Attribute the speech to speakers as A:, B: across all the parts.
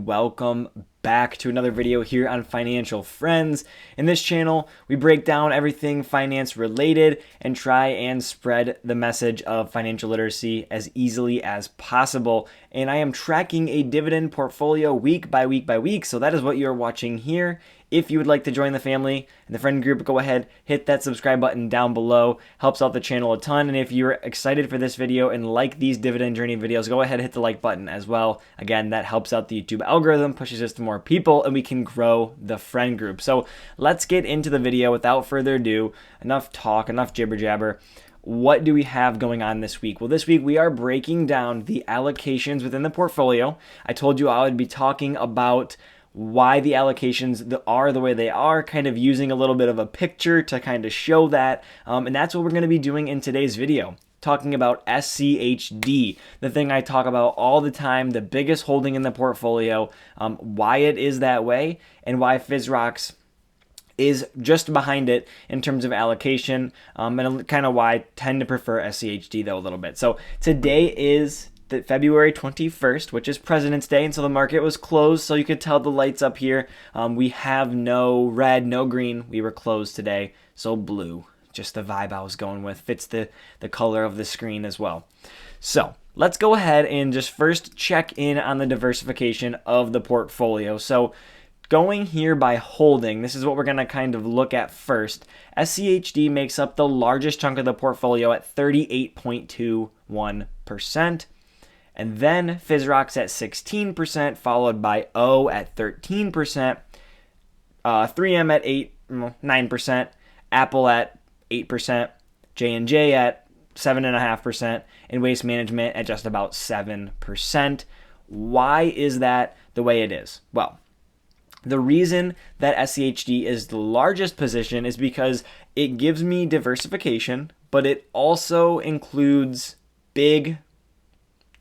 A: welcome back to another video here on Financial Friends. In this channel, we break down everything finance related and try and spread the message of financial literacy as easily as possible. And I am tracking a dividend portfolio week by week, so that is what you're watching here. If you would like to join the family and the friend group, go ahead, hit that subscribe button down below. Helps out the channel a ton. And if you're excited for this video and like these dividend journey videos, go ahead, hit the like button as well. Again, that helps out the YouTube algorithm, pushes us to more people, and we can grow the friend group. So let's get into the video without further ado. Enough talk, enough jibber jabber. What do we have going on this week? Well, this week we are breaking down the allocations within the portfolio. I told you I would be talking about why the allocations are the way they are, kind of using a little bit of a picture to kind of show that. And that's what we're going to be doing in today's video. Talking about SCHD, the thing I talk about all the time, the biggest holding in the portfolio, why it is that way, and why FZROX is just behind it in terms of allocation, and kind of why I tend to prefer SCHD though a little bit. So today is February 21st, which is President's Day, and so the market was closed, so you could tell the lights up here. We have no red, no green. We were closed today, so blue. Just the vibe I was going with. Fits the color of the screen as well. So let's go ahead and just first check in on the diversification of the portfolio. So going here by holding, this is what we're going to kind of look at first. SCHD makes up the largest chunk of the portfolio at 38.21%. And then Fizzrock's at 16%, followed by O at 13%, 3M at 9%, Apple at 8%, J&J at 7.5%, and Waste Management at just about 7%. Why is that the way it is? Well, the reason that SCHD is the largest position is because it gives me diversification, but it also includes big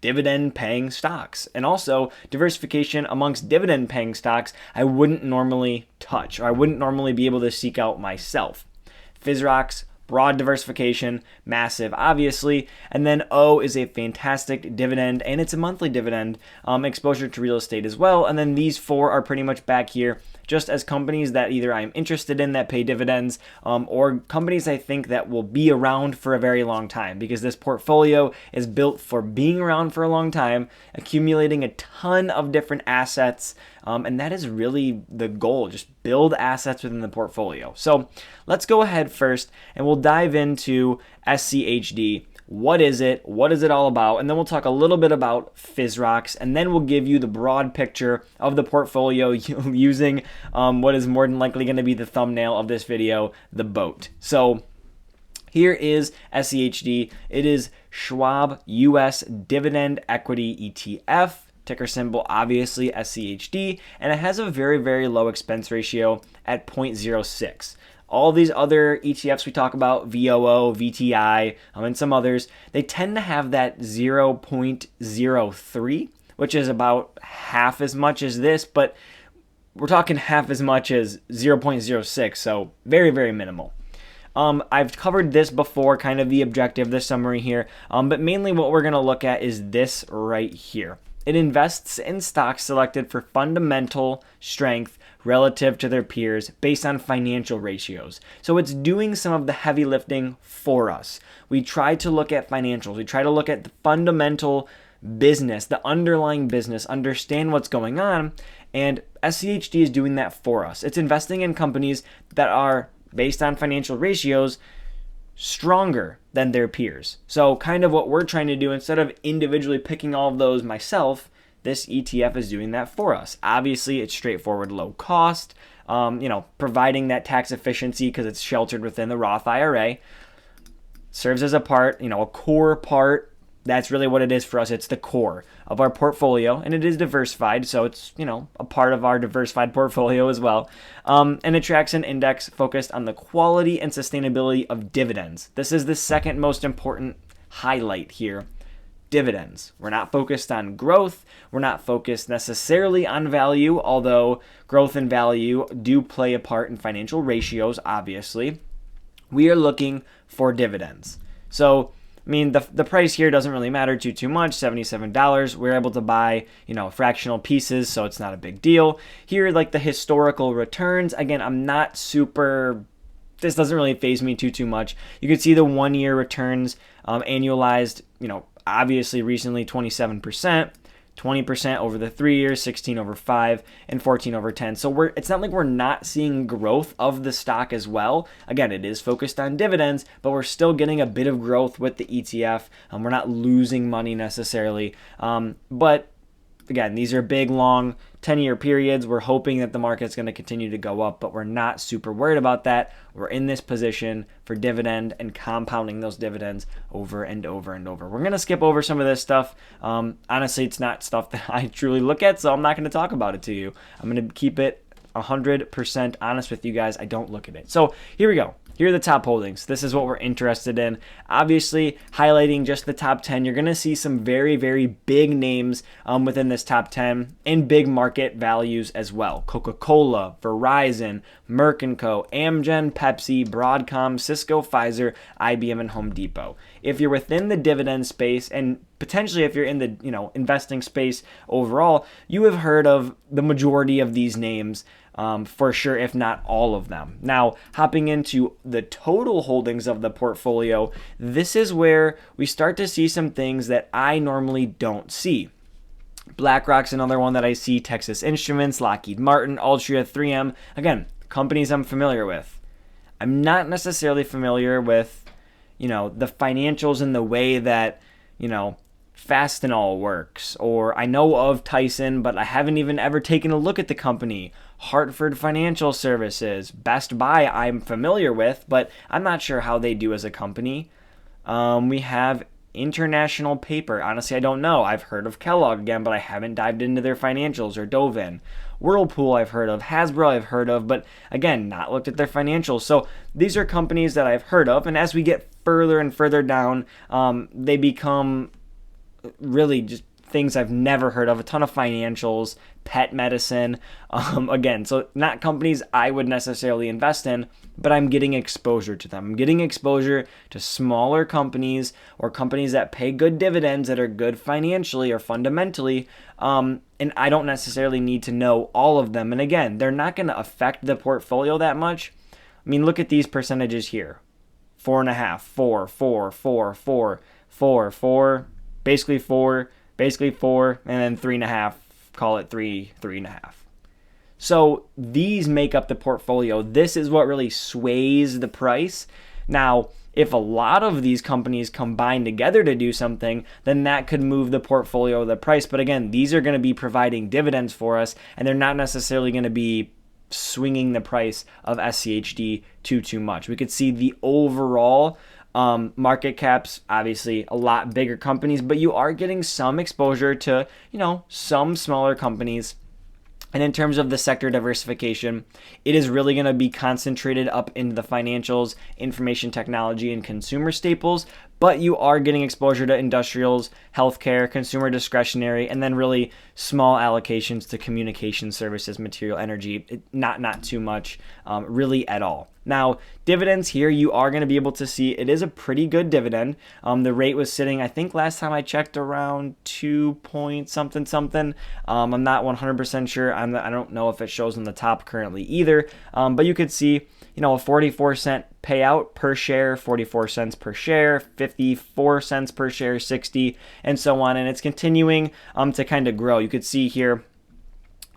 A: dividend paying stocks, and also diversification amongst dividend paying stocks I wouldn't normally touch, or I wouldn't normally be able to seek out myself. Fizzrock's broad diversification, massive obviously, and then O is a fantastic dividend, and it's a monthly dividend, exposure to real estate as well. And then these four are pretty much back here just as companies that either I'm interested in that pay dividends, or companies I think that will be around for a very long time, because this portfolio is built for being around for a long time, accumulating a ton of different assets, and that is really the goal, just build assets within the portfolio. So let's go ahead first and we'll dive into SCHD. What is it? What is it all about? And then we'll talk a little bit about FZROX, and then we'll give you the broad picture of the portfolio using what is more than likely going to be the thumbnail of this video, the boat. So here is SCHD. It is Schwab US Dividend Equity ETF. Ticker symbol obviously SCHD, and it has a very, very low expense ratio at 0.06. All these other ETFs we talk about, VOO, VTI, and some others, they tend to have that 0.03, which is about half as much as this, but we're talking half as much as 0.06, so very, very minimal. I've covered this before, kind of the objective, the summary here, but mainly what we're going to look at is this right here. It invests in stocks selected for fundamental strength relative to their peers based on financial ratios. So it's doing some of the heavy lifting for us. We try to look at financials. We try to look at the fundamental business, the underlying business, understand what's going on, and SCHD is doing that for us. It's investing in companies that are, based on financial ratios, stronger than their peers. So kind of what we're trying to do, instead of individually picking all of those myself, this ETF is doing that for us. Obviously, it's straightforward, low cost, providing that tax efficiency because it's sheltered within the Roth IRA. Serves as a part, a core part. That's really what it is for us. It's the core of our portfolio, and it is diversified, so it's, a part of our diversified portfolio as well. And it tracks an index focused on the quality and sustainability of dividends. This is the second most important highlight here. Dividends. We're not focused on growth. We're not focused necessarily on value, although growth and value do play a part in financial ratios, obviously. We are looking for dividends. So I mean, the price here doesn't really matter too much, $77. We're able to buy, fractional pieces, so it's not a big deal. Here, like the historical returns, again, I'm not super, this doesn't really faze me too much. You can see the 1 year returns annualized, obviously recently 27%. 20% over the 3 years, 16 over 5, and 14 over 10. So it's not like we're not seeing growth of the stock as well. Again, it is focused on dividends, but we're still getting a bit of growth with the ETF. We're not losing money necessarily. But again, these are big, long 10-year periods. We're hoping that the market's going to continue to go up, but we're not super worried about that. We're in this position for dividend and compounding those dividends over and over and over. We're going to skip over some of this stuff. Honestly, it's not stuff that I truly look at, so I'm not going to talk about it to you. I'm going to keep it 100% honest with you guys. I don't look at it. So here we go. Here are the top holdings. This is what we're interested in. Obviously, highlighting just the top 10, you're going to see some very, very big names within this top 10 and big market values as well. Coca-Cola, Verizon, Merck & Co., Amgen, Pepsi, Broadcom, Cisco, Pfizer, IBM, and Home Depot. If you're within the dividend space, and potentially if you're in the investing space overall, you have heard of the majority of these names for sure, if not all of them. Now, hopping into the total holdings of the portfolio, this is where we start to see some things that I normally don't see. BlackRock's another one that I see, Texas Instruments, Lockheed Martin, Altria, 3M. Again, companies I'm familiar with. I'm not necessarily familiar with, the financials in the way that, Fastenal works, or I know of Tyson, but I haven't even ever taken a look at the company. Hartford Financial Services, Best Buy I'm familiar with, but I'm not sure how they do as a company. We have International Paper. Honestly, I don't know. I've heard of Kellogg again, but I haven't dived into their financials, or dove in. Whirlpool I've heard of, Hasbro I've heard of, but again, not looked at their financials. So these are companies that I've heard of, and as we get further and further down, they become really just things I've never heard of, a ton of financials, pet medicine, again, so not companies I would necessarily invest in, but I'm getting exposure to them. I'm getting exposure to smaller companies or companies that pay good dividends, that are good financially or fundamentally, and I don't necessarily need to know all of them. And again, they're not going to affect the portfolio that much. I mean, look at these percentages here. 4.5, 4, basically 4, and then 3.5, call it 3.5. So these make up the portfolio. This is what really sways the price. Now, if a lot of these companies combine together to do something, then that could move the portfolio, the price. But again, these are going to be providing dividends for us, and they're not necessarily going to be swinging the price of SCHD too much. We could see the overall market caps, obviously a lot bigger companies, but you are getting some exposure to, some smaller companies. And in terms of the sector diversification, it is really going to be concentrated up into the financials, information technology, and consumer staples. But you are getting exposure to industrials, healthcare, consumer discretionary, and then really small allocations to communication services, material, energy. Not too much, really at all. Now, dividends here, you are going to be able to see it is a pretty good dividend. The rate was sitting, I think last time I checked, around 2 point something. I'm not 100% sure. I don't know if it shows on the top currently either. But you could see, a 44-cent payout per share, 44 cents per share, 54 cents per share, 60, and so on. And it's continuing to kind of grow. You could see here,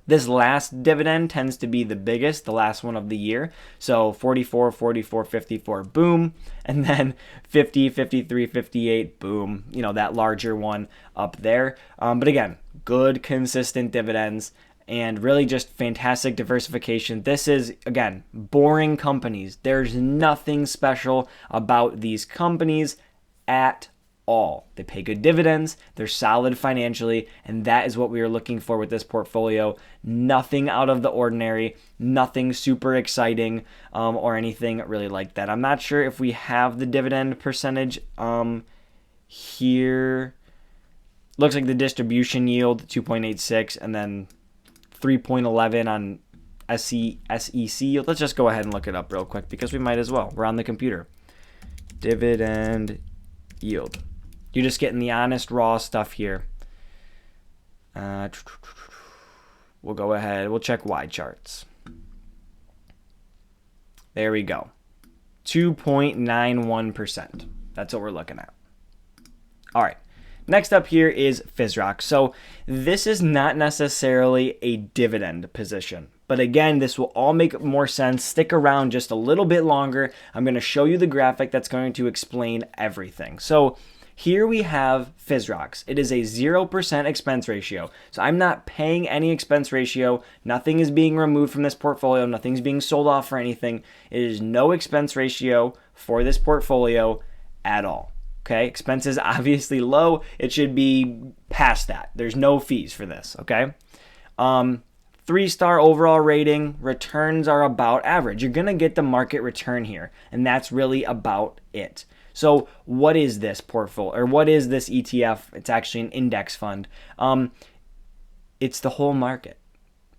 A: this last dividend tends to be the biggest, the last one of the year. So 44, 44, 54, boom. And then 50, 53, 58, boom. That larger one up there. But again, good, consistent dividends. And really just fantastic diversification. This is, again, boring companies. There's nothing special about these companies at all. They pay good dividends, they're solid financially, and that is what we are looking for with this portfolio. Nothing out of the ordinary, nothing super exciting, or anything really like that. I'm not sure if we have the dividend percentage here. Looks like the distribution yield 2.86, and then 3.11 on SEC. Let's just go ahead and look it up real quick because we might as well. We're on the computer. Dividend yield. You're just getting the honest, raw stuff here. We'll go ahead. We'll check Y charts. There we go. 2.91%. That's what we're looking at. All right. Next up here is Fizzrock. So this is not necessarily a dividend position. But again, this will all make more sense. Stick around just a little bit longer. I'm going to show you the graphic that's going to explain everything. So here we have Fizzrock. It is a 0% expense ratio. So I'm not paying any expense ratio. Nothing is being removed from this portfolio. Nothing's being sold off for anything. It is no expense ratio for this portfolio at all. Okay, expenses obviously low. It should be past that. There's no fees for this. Okay, 3-star overall rating. Returns are about average. You're gonna get the market return here, and that's really about it. So what is this portfolio, or what is this ETF? It's actually an index fund. It's the whole market.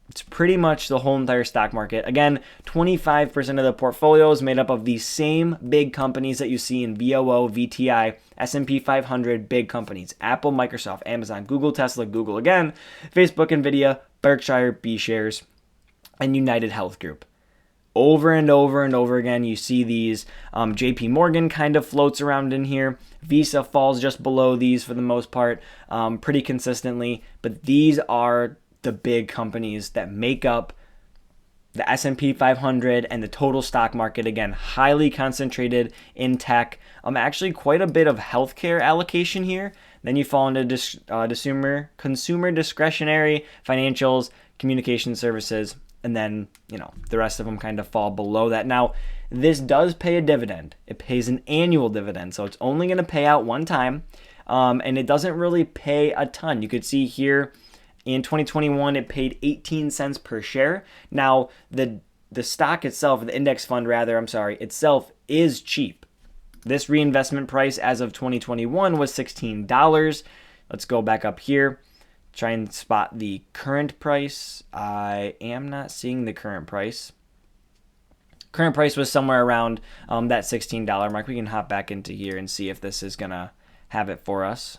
A: It's pretty much the whole entire stock market. Again, 25% of the portfolio is made up of these same big companies that you see in VOO, VTI, S&P 500, big companies. Apple, Microsoft, Amazon, Google, Tesla, Google again, Facebook, Nvidia, Berkshire, B shares, and United Health Group. Over and over and over again, you see these. JP Morgan kind of floats around in here. Visa falls just below these for the most part, pretty consistently. But these are the big companies that make up the S&P 500 and the total stock market. Again, highly concentrated in tech. Actually quite a bit of healthcare allocation here. Then you fall into consumer discretionary, financials, communication services, and then, the rest of them kind of fall below that. Now, this does pay a dividend. It pays an annual dividend, so it's only going to pay out one time, and it doesn't really pay a ton. You could see here, in 2021, it paid 18 cents per share. Now, the stock itself, the index fund rather, itself is cheap. This reinvestment price as of 2021 was $16. Let's go back up here. Try and spot the current price. I am not seeing the current price. Current price was somewhere around that $16 mark. We can hop back into here and see if this is going to have it for us.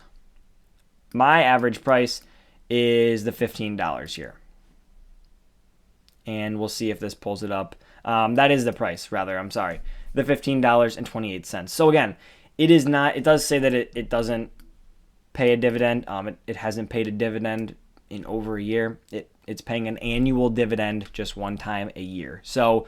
A: My average price is the $15 here. And we'll see if this pulls it up. That is the price, rather. The $15.28. So again, it does say that it doesn't pay a dividend. It hasn't paid a dividend in over a year. It's paying an annual dividend just one time a year. So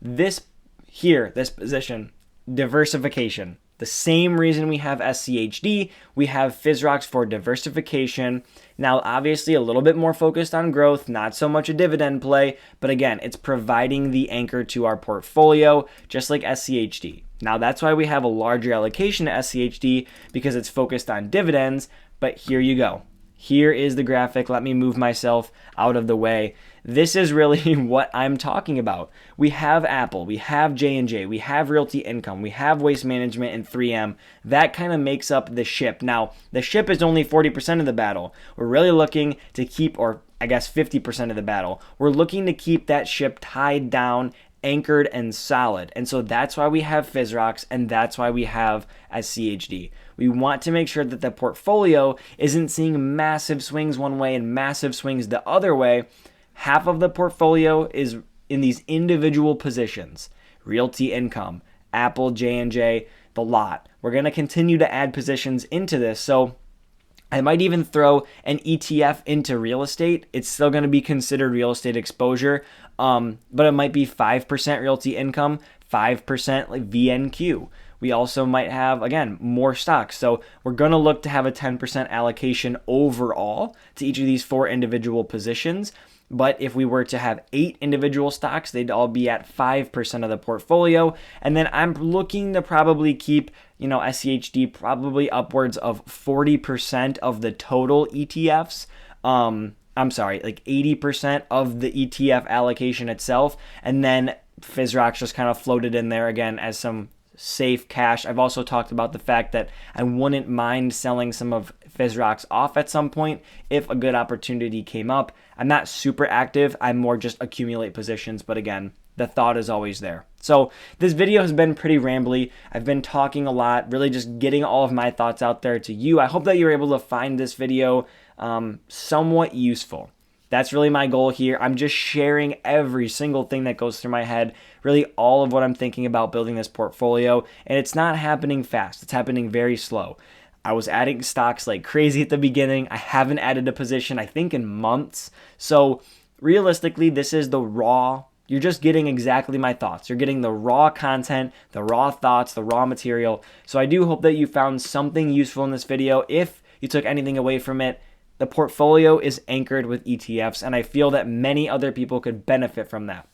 A: this position, diversification. The same reason we have SCHD, we have Fizzrock for diversification. Now, obviously, a little bit more focused on growth, not so much a dividend play, but again, it's providing the anchor to our portfolio, just like SCHD. Now, that's why we have a larger allocation to SCHD, because it's focused on dividends, but here you go. Here is the graphic. Let me move myself out of the way. This is really what I'm talking about. We have Apple, we have J&J, we have Realty Income, we have Waste Management and 3M. That kind of makes up the ship. Now, the ship is only 40% of the battle. We're really looking to keep, or I guess 50% of the battle. We're looking to keep that ship tied down, anchored, and solid. And so that's why we have Fizzrock, and that's why we have SCHD. We want to make sure that the portfolio isn't seeing massive swings one way and massive swings the other way. Half of the portfolio is in these individual positions. Realty Income, Apple, J&J, the lot. We're going to continue to add positions into this. So I might even throw an ETF into real estate. It's still going to be considered real estate exposure, but it might be 5% Realty Income, 5% like VNQ. We also might have, again, more stocks. So we're going to look to have a 10% allocation overall to each of these 4 individual positions. But if we were to have 8 individual stocks, they'd all be at 5% of the portfolio. And then I'm looking to probably keep, SCHD probably upwards of 40% of the total ETFs. Like 80% of the ETF allocation itself. And then Fizzrock just kind of floated in there again as some safe cash. I've also talked about the fact that I wouldn't mind selling some of Fizzrock off at some point if a good opportunity came up. I'm not super active. I more just accumulate positions, but again, the thought is always there. So this video has been pretty rambly. I've been talking a lot, really just getting all of my thoughts out there to you. I hope that you're able to find this video somewhat useful. That's really my goal here. I'm just sharing every single thing that goes through my head, really all of what I'm thinking about building this portfolio. And it's not happening fast. It's happening very slow. I was adding stocks like crazy at the beginning. I haven't added a position, I think, in months. So realistically, this is the raw. You're just getting exactly my thoughts. You're getting the raw content, the raw thoughts, the raw material. So I do hope that you found something useful in this video. If you took anything away from it, the portfolio is anchored with ETFs, and I feel that many other people could benefit from that.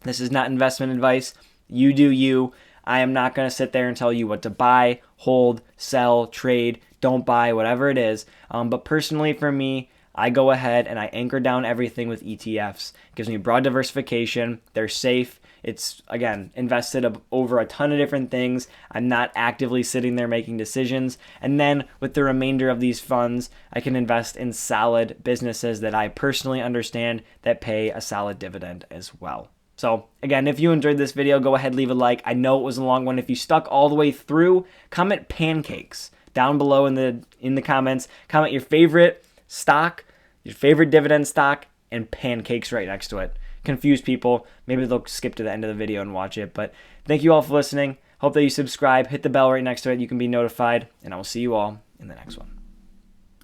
A: This is not investment advice. You do you. I am not going to sit there and tell you what to buy, hold, sell, trade, don't buy, whatever it is. But personally for me, I go ahead and I anchor down everything with ETFs. It gives me broad diversification. They're safe. It's, again, invested over a ton of different things. I'm not actively sitting there making decisions. And then with the remainder of these funds, I can invest in solid businesses that I personally understand that pay a solid dividend as well. So again, if you enjoyed this video, go ahead, leave a like. I know it was a long one. If you stuck all the way through, comment pancakes down below in the comments. Comment your favorite stock, your favorite dividend stock, and pancakes right next to it. Confuse people. Maybe they'll skip to the end of the video and watch it. But thank you all for listening. Hope that you subscribe. Hit the bell right next to it. You can be notified. And I will see you all in the next one.